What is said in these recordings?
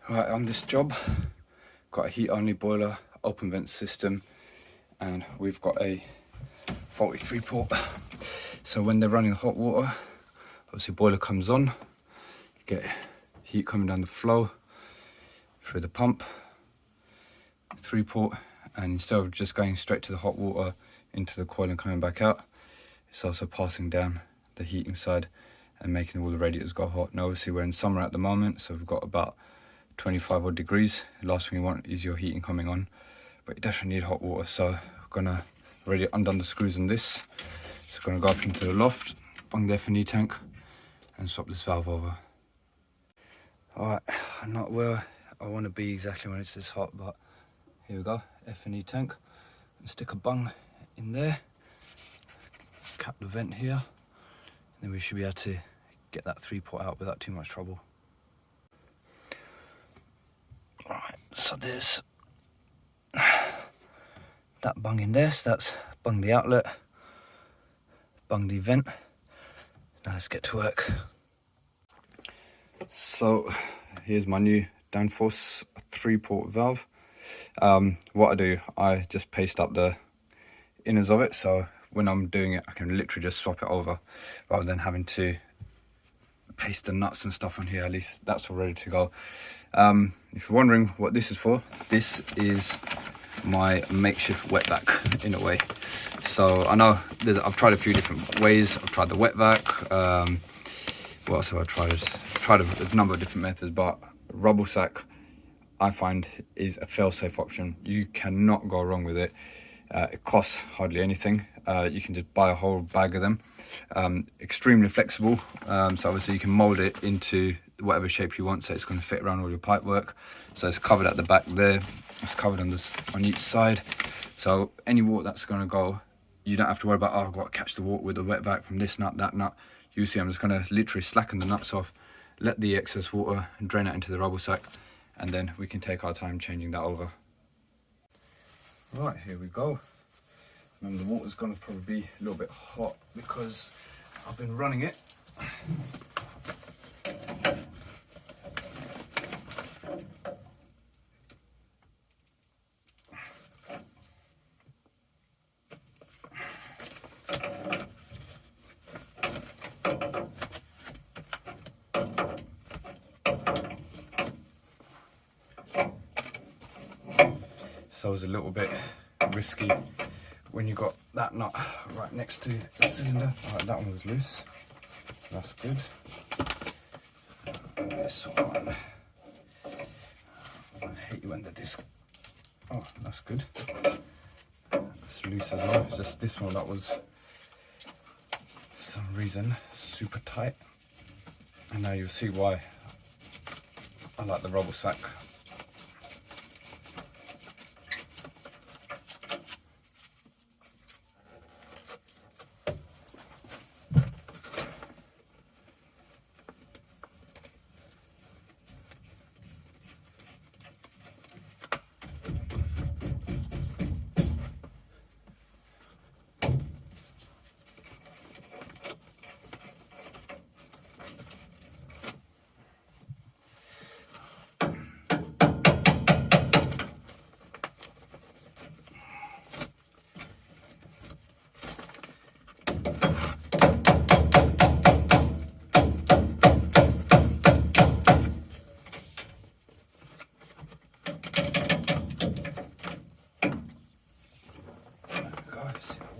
Right, on this job, got a heat only boiler, open vent system, and we've got a faulty 3-port. So when they're running hot water, obviously boiler comes on, you get heat coming down the flow through the pump, 3-port, and instead of just going straight to the hot water into the coil and coming back out, it's also passing down the heating side and making all the radiators go hot. Now obviously we're in summer at the moment, so we've got about 25 odd degrees. The last thing you want is your heating coming on, but you definitely need hot water. So we're gonna already undone the screws on this. So we're gonna go up into the loft, bung the F&E tank, and swap this valve over. Alright, I'm not where I want to be exactly when it's this hot, but here we go, F&E tank. And stick a bung in there, cap the vent here, and then we should be able to get that 3-port out without too much trouble. Right, so there's that bung in there, so that's bung the outlet, bung the vent. Now let's get to work. So here's my new downforce 3-port valve. What I do, I just paste up the inners of it, so when I'm doing it I can literally just swap it over rather than having to paste the nuts and stuff on here. At least that's all ready to go. If you're wondering what this is for, this is my makeshift wet vac in a way. So I know I've tried a few different ways. I've tried the wet vac. What else have I tried? I've tried a number of different methods, but Rubble sack I find is a fail-safe option. You cannot go wrong with it. It costs hardly anything. You can just buy a whole bag of them. Extremely flexible, so obviously you can mold it into whatever shape you want, so it's going to fit around all your pipe work. So it's covered at the back there, it's covered on each side, so any water that's going to go, you don't have to worry about, oh, I've got to catch the water with the wet vac from this nut, that nut. You see I'm just going to literally slacken the nuts off, let the excess water drain out into the Rubble sack, and then we can take our time changing that over. Right, here we go. And the water's going to probably be a little bit hot because I've been running it. So it's a little bit risky when you got that nut right next to the cylinder. Alright, that one was loose. That's good. And this one, I hate you when the disc. Oh, that's good. It's loose as well. It's just this one that was, for some reason, super tight. And now you'll see why I like the Rubble sack.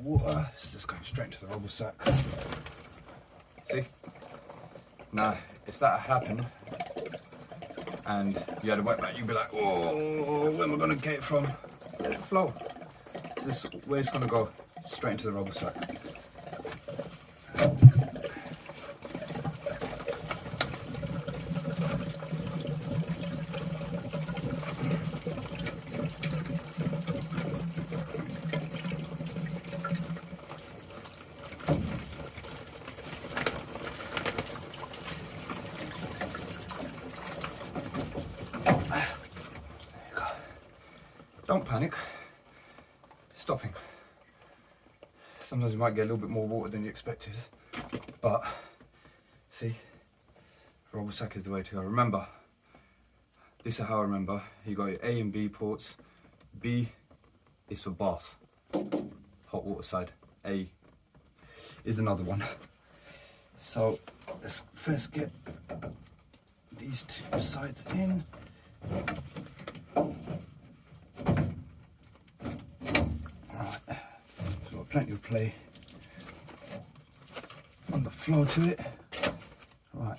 Water, it's just going straight into the Rubble sack. See? Now, if that happened and you had a wet vac, you'd be like, oh, where am I going to get it from? Let it flow. This is where it's going to go, straight into the Rubble sack. Don't panic, stopping. Sometimes you might get a little bit more water than you expected, but see, Rubble sack is the way to go. Remember, this is how I remember. You got your A and B ports. B is for bath, hot water side. A is another one. So let's first get these two sides in. Right, so we've got plenty of play on the floor to it. Right.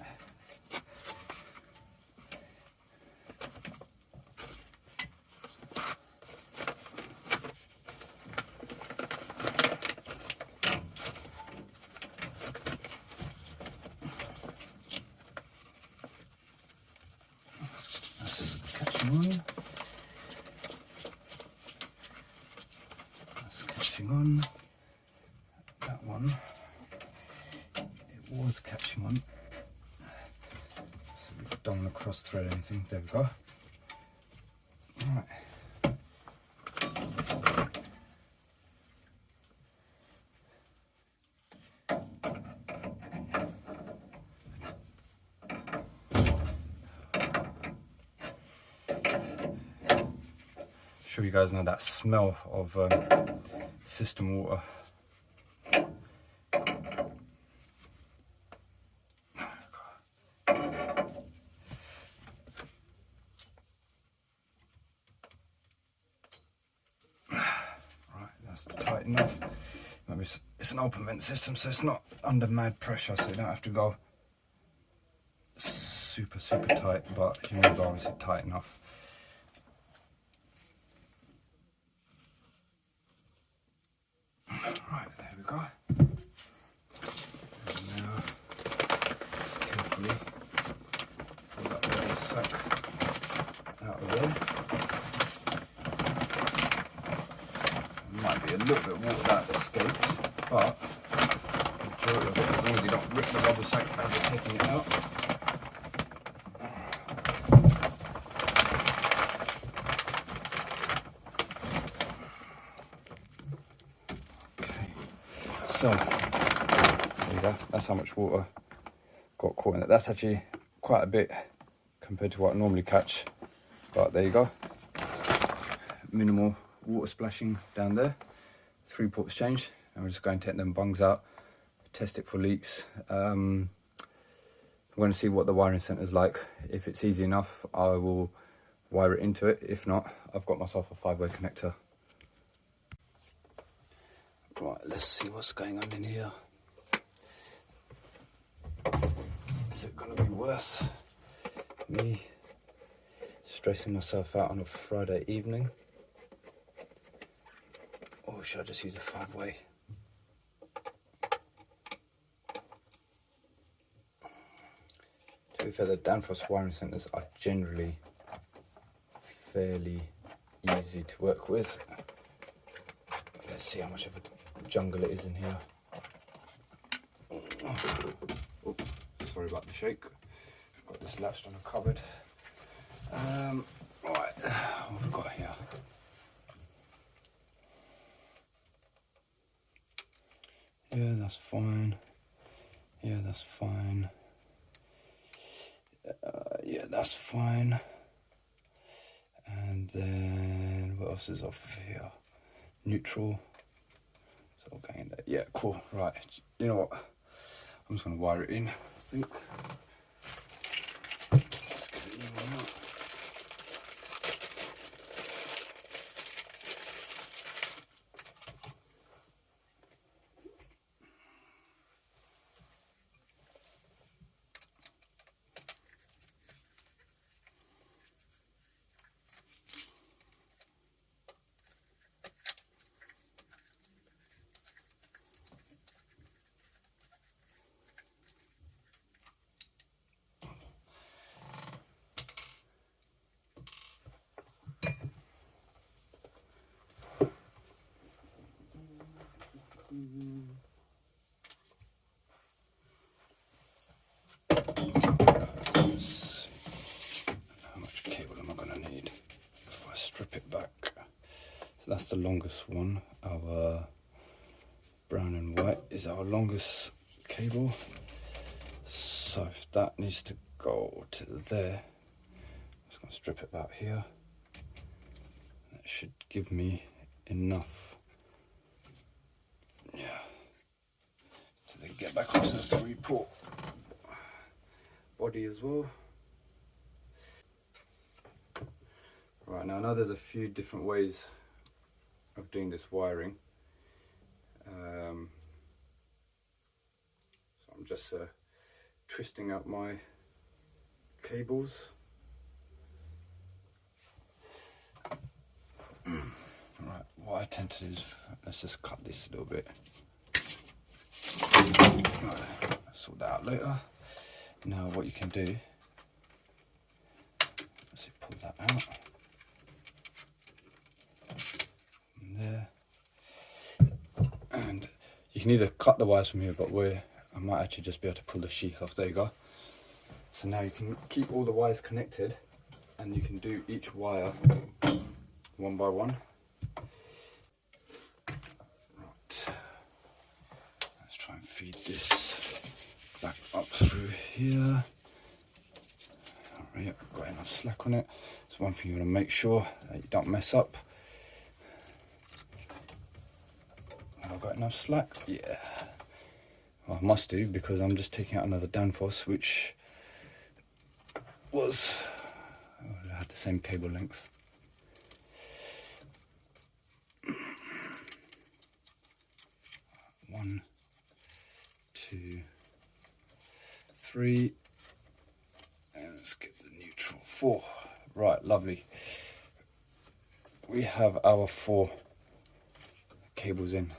That's catching on. That's catching on. That one, it was catching on. So we don't want to cross thread anything. There we go. Right. Sure you guys know that smell of system water. Tight enough. Maybe it's an open vent system, so it's not under mad pressure, so you don't have to go super tight, but you need to obviously tight enough. Right, there we go. And now let's carefully pull that little sack out of there. Might be a little bit of water that escaped, but the majority of it, as long as you don't rip the rubber sack as you're taking it out. Okay, so there you go. That's how much water got caught in it. That's actually quite a bit compared to what I normally catch, but there you go. Minimal water splashing down there. 3 ports changed, and we're just going to take them bungs out, test it for leaks. I'm going to see what the wiring centre is like. If it's easy enough, I will wire it into it. If not, I've got myself a 5-way connector. Right, let's see what's going on in here. Is it going to be worth me stressing myself out on a Friday evening? Or should I just use a 5-way? To be fair, the Danfoss wiring centres are generally fairly easy to work with. Let's see how much of a jungle it is in here. Oh, sorry about the shake. I've got this latched on a cupboard. Right, what have we got here? Yeah, that's fine. Yeah, that's fine. Yeah, that's fine. And then what else is off of here? Neutral. So okay, in there. Yeah, cool. Right. You know what? I'm just gonna wire it in, I think. Let's get a new one out. How much cable am I going to need if I strip it back? So that's the longest one. Our brown and white is our longest cable. So if that needs to go to there, it's just going to strip it about here. That should give me enough. Yeah. So then get back onto the 3-port body as well. Right, now I know there's a few different ways of doing this wiring. So I'm just twisting up my cables. Right, what I tend to do is, let's just cut this a little bit. Right, I'll sort that out later. Now what you can do, let's pull that out. From there. And you can either cut the wires from here, but I might actually just be able to pull the sheath off. There you go. So now you can keep all the wires connected, and you can do each wire one by one. Right. Let's try and feed this back up through here. Alright, I've got enough slack on it. It's one thing you want to make sure that you don't mess up. I've got enough slack. Yeah. Well, I must do, because I'm just taking out another downforce, which was, I had the same cable length. One, two, three, and let's get the neutral. 4. Right, lovely. We have our 4 cables in.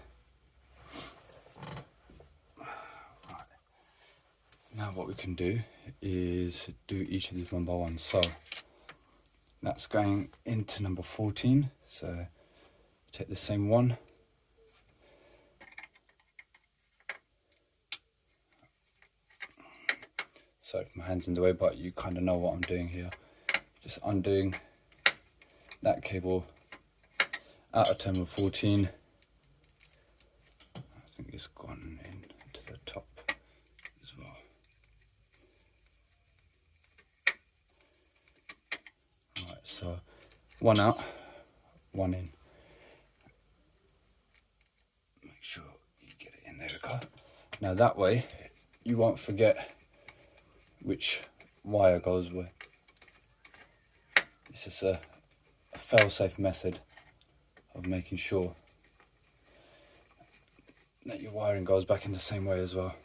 Now what we can do is do each of these one by one. So that's going into number 14. So take the same one. Sorry if my hand's in the way, but you kind of know what I'm doing here. Just undoing that cable out of terminal 14. I think it's gone into the top as well. Right, so one out, one in. Make sure you get it in. There we go. Now that way you won't forget which wire goes where. It's just a fail-safe method of making sure that your wiring goes back in the same way as well.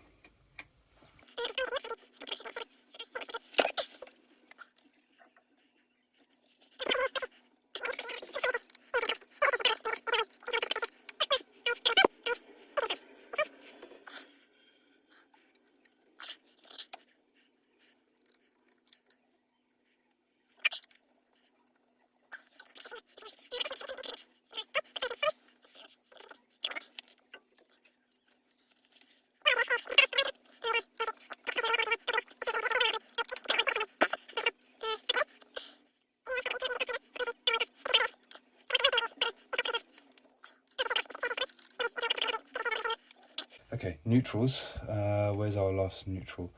Okay, neutrals. Where's our last neutral?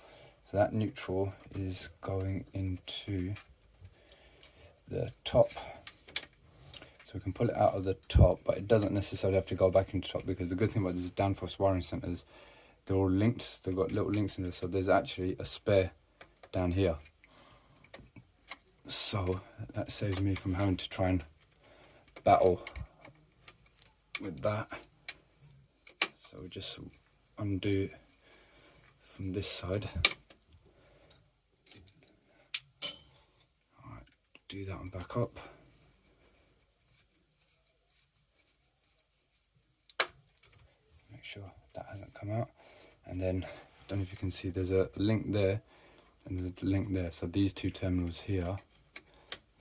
So that neutral is going into the top. So we can pull it out of the top, but it doesn't necessarily have to go back into the top, because the good thing about these downforce wiring centers, they're all linked. They've got little links in there, so there's actually a spare down here. So that saves me from having to try and battle with that. So we just undo it from this side. Alright, do that one back up. Make sure that hasn't come out. And then, I don't know if you can see, there's a link there and there's a link there. So these two terminals here,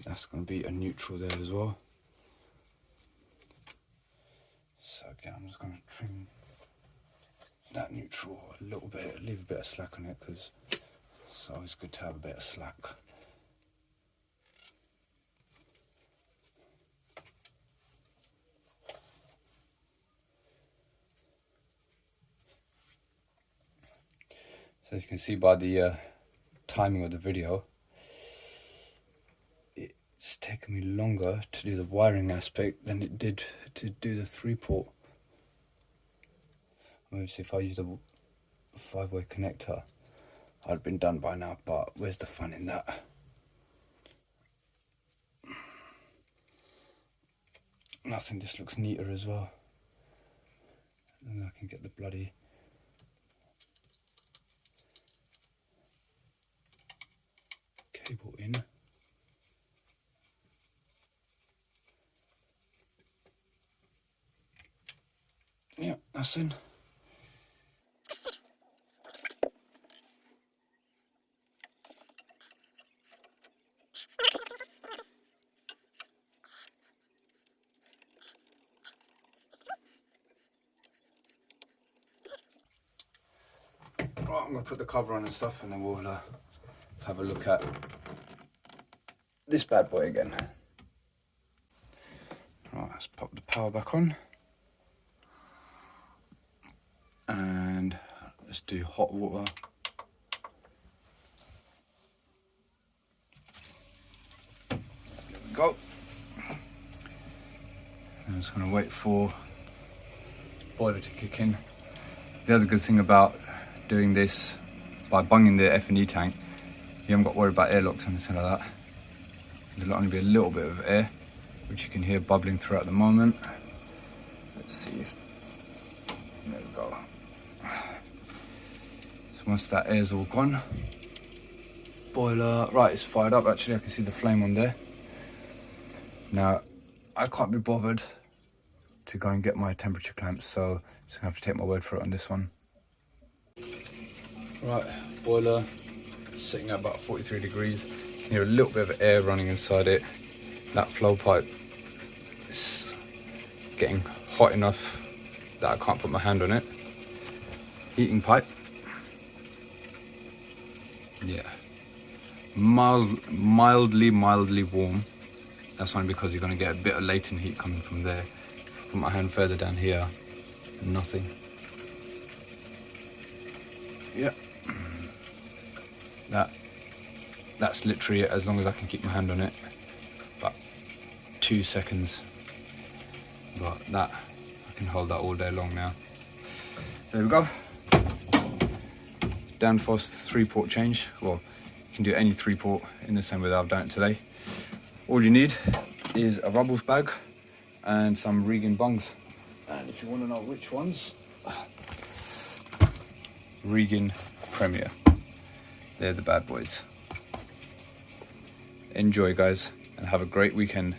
that's going to be a neutral there as well. So again, I'm just going to trim that neutral a little bit, leave a bit of slack on it, because it's always good to have a bit of slack. So as you can see by the timing of the video, me longer to do the wiring aspect than it did to do the 3-port. Obviously if I used a 5-way connector I'd have been done by now, but where's the fun in that? And I think this looks neater as well. And I can get the bloody cable in. Yeah, that's in. Right, I'm going to put the cover on and stuff, and then we'll have a look at this bad boy again. Right, let's pop the power back on. And let's do hot water. There we go. I'm just going to wait for the boiler to kick in. The other good thing about doing this by bunging the F&E tank, you haven't got to worry about airlocks or anything like that. There'll only be a little bit of air, which you can hear bubbling throughout the moment. Let's see if, there we go. So once that air's all gone, boiler, right, it's fired up actually, I can see the flame on there. Now, I can't be bothered to go and get my temperature clamps, so I'm just gonna have to take my word for it on this one. Right, boiler sitting at about 43 degrees. You can hear a little bit of air running inside it. That flow pipe is getting hot enough that I can't put my hand on it. Heating pipe. Yeah. Mildly warm. That's only because you're going to get a bit of latent heat coming from there. Put my hand further down here, nothing. Yeah. That's literally it, as long as I can keep my hand on it. About 2 seconds. But that, I can hold that all day long now. There we go. Danfoss 3-port change. Well, you can do any 3-port in the same way that I've done it today. All you need is a Rubble bag and some Regan Bungs. And if you want to know which ones, Regan Premier. They're the bad boys. Enjoy, guys, and have a great weekend.